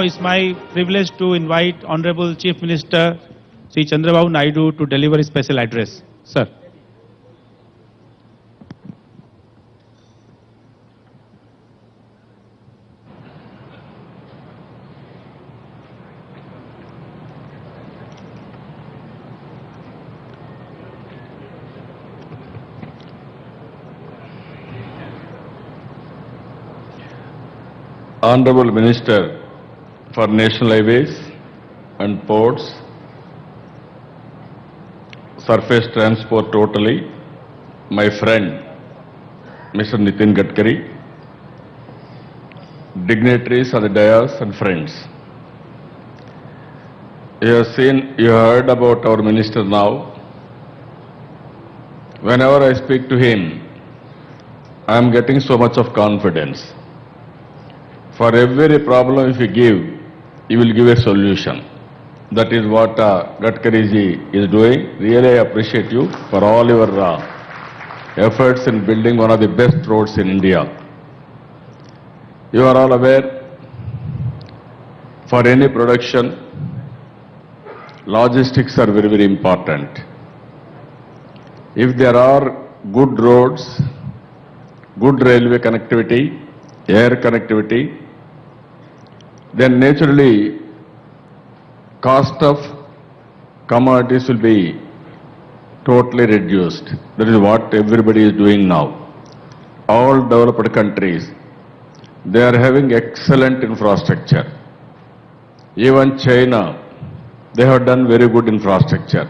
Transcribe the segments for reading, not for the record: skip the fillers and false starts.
it's my privilege to invite Honorable Chief Minister Sri Chandrababu Naidu to deliver his special address. Sir. Honorable Minister for National Highways and Ports, Surface Transport totally, my friend Mr. Nitin Gadkari, dignitaries of the dais and friends. You heard about our minister now. Whenever I speak to him, I am getting so much of confidence. For every problem if you give, he will give a solution. That is what Gadkari ji is doing. Really I appreciate you for all your efforts in building one of the best roads in India. You are all aware, for any production, logistics are very, very important. If there are good roads, good railway connectivity, air connectivity, then naturally cost of commodities will be totally reduced. That is what everybody is doing now. All developed countries, they are having excellent infrastructure. Even China, they have done very good infrastructure.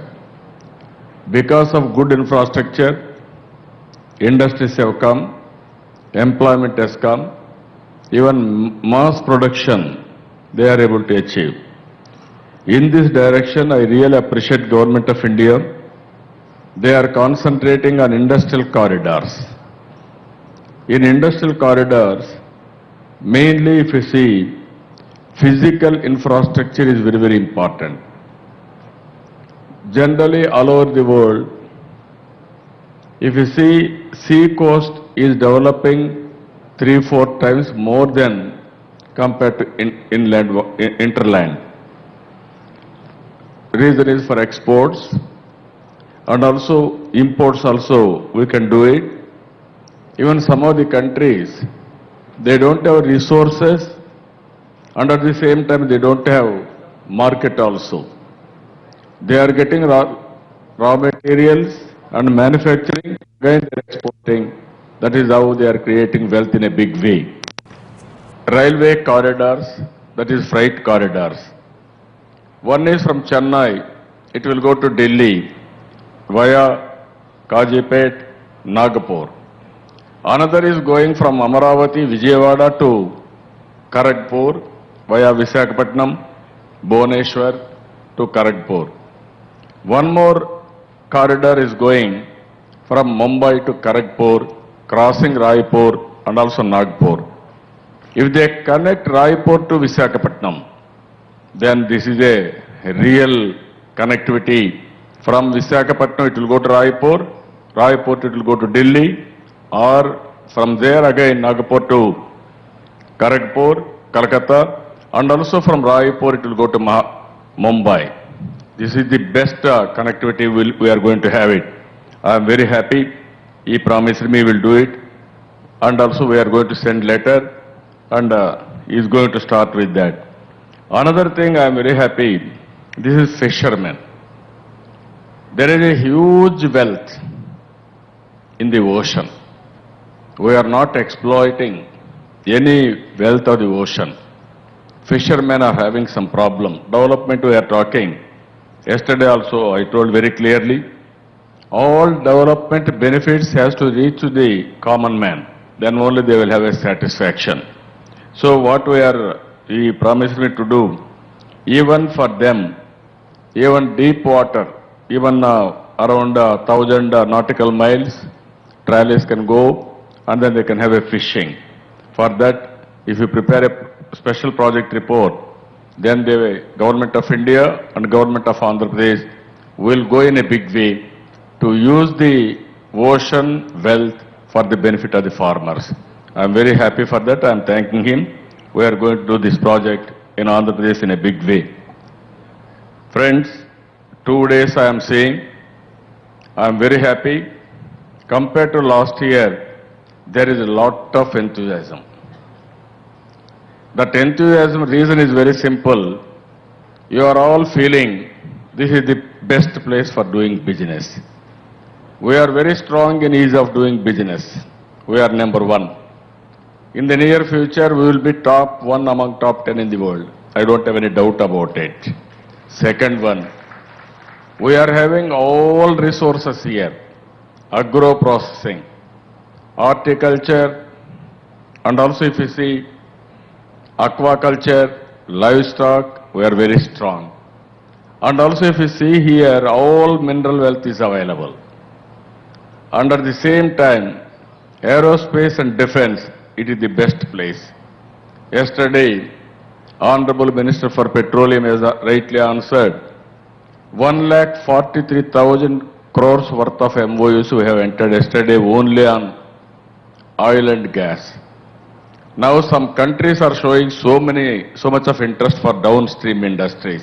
Because of good infrastructure, industries have come, employment has come, even mass production they are able to achieve. In this direction, I really appreciate Government of India. They are concentrating on industrial corridors. In industrial corridors, mainly if you see, physical infrastructure is very, very important. Generally, all over the world, if you see, sea coast is developing 3-4 times more than compared to interland. Reason is for exports and also imports also we can do it. Even some of the countries, they don't have resources and at the same time they don't have market also. They are getting raw materials and manufacturing, again they are exporting. That is how they are creating wealth in a big way. Railway corridors, that is freight corridors. One is from Chennai, it will go to Delhi via Kajipet, Nagpur. Another is going from Amaravati, Vijayawada to Kharagpur via Visakhapatnam, Bhubaneswar to Kharagpur. One more corridor is going from Mumbai to Kharagpur, crossing Raipur and also Nagpur. If they connect Raipur to Visakhapatnam, then this is a real connectivity. From Visakhapatnam it will go to Raipur, Raipur it will go to Delhi, or from there again Nagpur to Kharagpur, Kolkata, and also from Raipur it will go to Mumbai. This is the best connectivity we are going to have it. I am very happy. He promised me we will do it. And also we are going to send letter and he is going to start with that. Another thing I am very happy, this is fishermen. There is a huge wealth in the ocean. We are not exploiting any wealth of the ocean. Fishermen are having some problem. Development we are talking. Yesterday also I told very clearly, all development benefits has to reach to the common man. Then only they will have a satisfaction. So what he promised me to do, even for them, even deep water, even around 1,000 nautical miles, trolleys can go and then they can have a fishing. For that, if you prepare a special project report, then the Government of India and Government of Andhra Pradesh will go in a big way to use the ocean wealth for the benefit of the farmers. I am very happy for that. I am thanking him. We are going to do this project in Andhra Pradesh in a big way. Friends, 2 days I am saying, I am very happy. Compared to last year, there is a lot of enthusiasm. That enthusiasm reason is very simple. You are all feeling this is the best place for doing business. We are very strong in ease of doing business. We are number one. In the near future, we will be top 1 among top 10 in the world. I don't have any doubt about it. Second one, we are having all resources here. Agro processing, horticulture, and also if you see aquaculture, livestock, we are very strong. And also if you see here, all mineral wealth is available. Under the same time, aerospace and defense, it is the best place. Yesterday, Honorable Minister for Petroleum has rightly answered, 1,43,000 crores worth of MOUs we have entered yesterday only on oil and gas. Now some countries are showing so much of interest for downstream industries.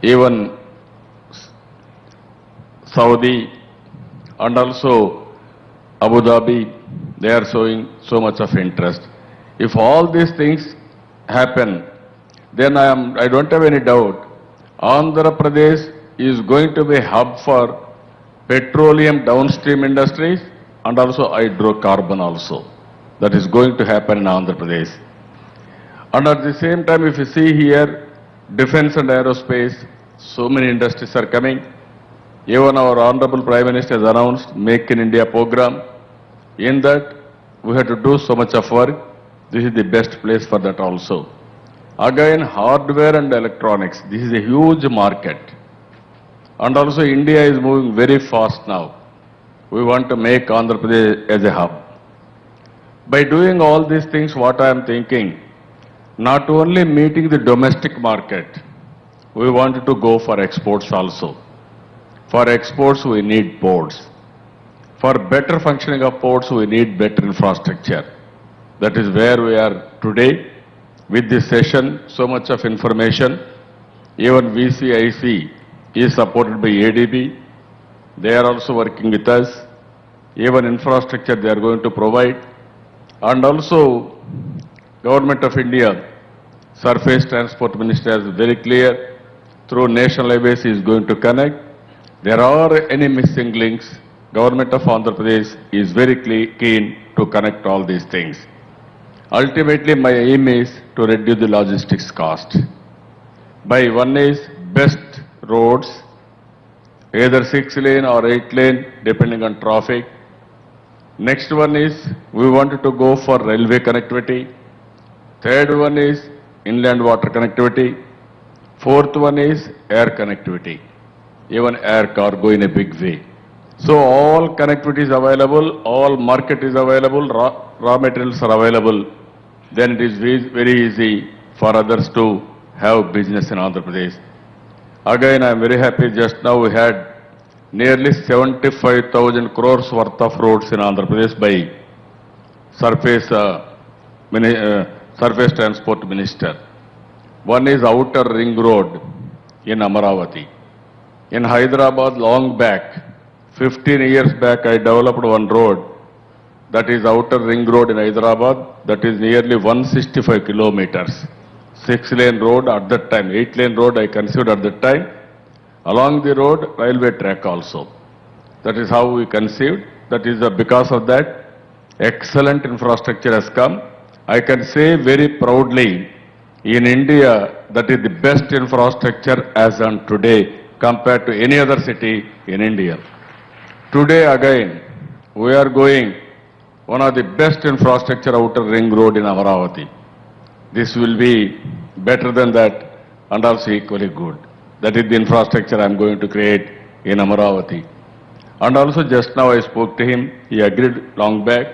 Even Saudi and also Abu Dhabi, they are showing so much of interest. If all these things happen, then I don't have any doubt, Andhra Pradesh is going to be a hub for petroleum downstream industries and also hydrocarbon also. That is going to happen in Andhra Pradesh. And at the same time, if you see here, defense and aerospace, so many industries are coming. Even our Honorable Prime Minister has announced Make in India program. In that, we have to do so much of work. This is the best place for that also. Again, hardware and electronics, this is a huge market. And also India is moving very fast now. We want to make Andhra Pradesh as a hub. By doing all these things, what I am thinking, not only meeting the domestic market, we wanted to go for exports also. For exports, we need ports. For better functioning of ports, we need better infrastructure. That is where we are today. With this session, so much of information. Even VCIC is supported by ADB. They are also working with us. Even infrastructure they are going to provide. And also, Government of India, Surface Transport Minister is very clear, through national highways is going to connect. There are any missing links. Government of Andhra Pradesh is very keen to connect all these things. Ultimately, my aim is to reduce the logistics cost. By one is best roads, either 6-lane or 8-lane, depending on traffic. Next one is, we wanted to go for railway connectivity. Third one is inland water connectivity. Fourth one is air connectivity. Even air cargo in a big way. So all connectivity is available, all market is available, raw materials are available. Then it is very easy for others to have business in Andhra Pradesh. Again, I am very happy, just now we had nearly 75,000 crores worth of roads in Andhra Pradesh by Surface Transport Minister. One is Outer Ring Road in Amaravati. In Hyderabad, long back, 15 years back, I developed one road, that is Outer Ring Road in Hyderabad, that is nearly 165 kilometers. 6-lane road at that time, 8-lane road I considered at that time. Along the road, railway track also. That is how we conceived. That is because of that, excellent infrastructure has come. I can say very proudly, in India, that is the best infrastructure as on today compared to any other city in India. Today again, we are going one of the best infrastructure outer ring road in Amaravati. This will be better than that and also equally good. That is the infrastructure I am going to create in Amaravati. And also just now I spoke to him, he agreed long back.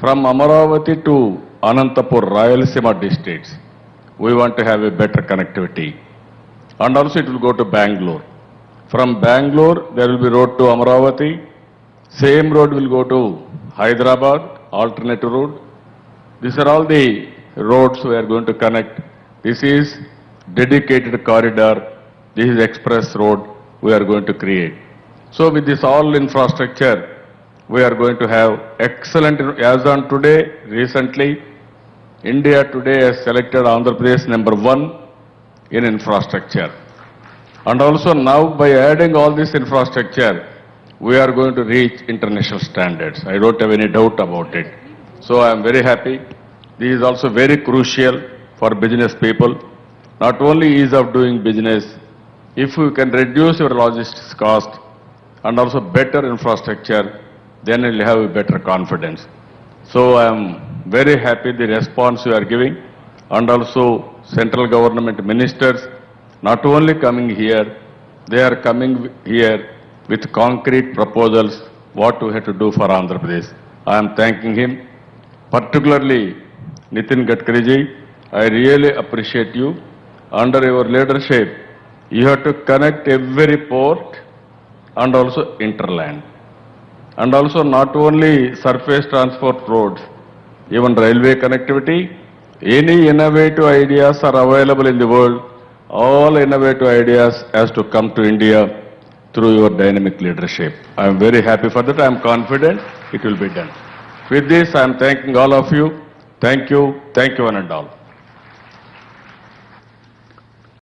From Amaravati to Anantapur, Rayalaseema districts, we want to have a better connectivity. And also it will go to Bangalore. From Bangalore, there will be road to Amaravati. Same road will go to Hyderabad, alternative road. These are all the roads we are going to connect This is dedicated corridor. This is express road we are going to create. So with this all infrastructure, we are going to have excellent, as on today, recently, India today has selected Andhra Pradesh #1 in infrastructure. And also now by adding all this infrastructure, we are going to reach international standards. I don't have any doubt about it. So I am very happy. This is also very crucial for business people. Not only ease of doing business, if you can reduce your logistics cost and also better infrastructure, then you will have a better confidence. So I am very happy the response you are giving, and also central government ministers not only coming here, they are coming here with concrete proposals what we have to do for Andhra Pradesh. I am thanking him, particularly Nitin Gadkari ji. I really appreciate you. Under your leadership, you have to connect every port and also interland. And also not only surface transport roads, even railway connectivity, any innovative ideas are available in the world. All innovative ideas has to come to India through your dynamic leadership. I am very happy for that. I am confident it will be done. With this, I am thanking all of you. Thank you one and all.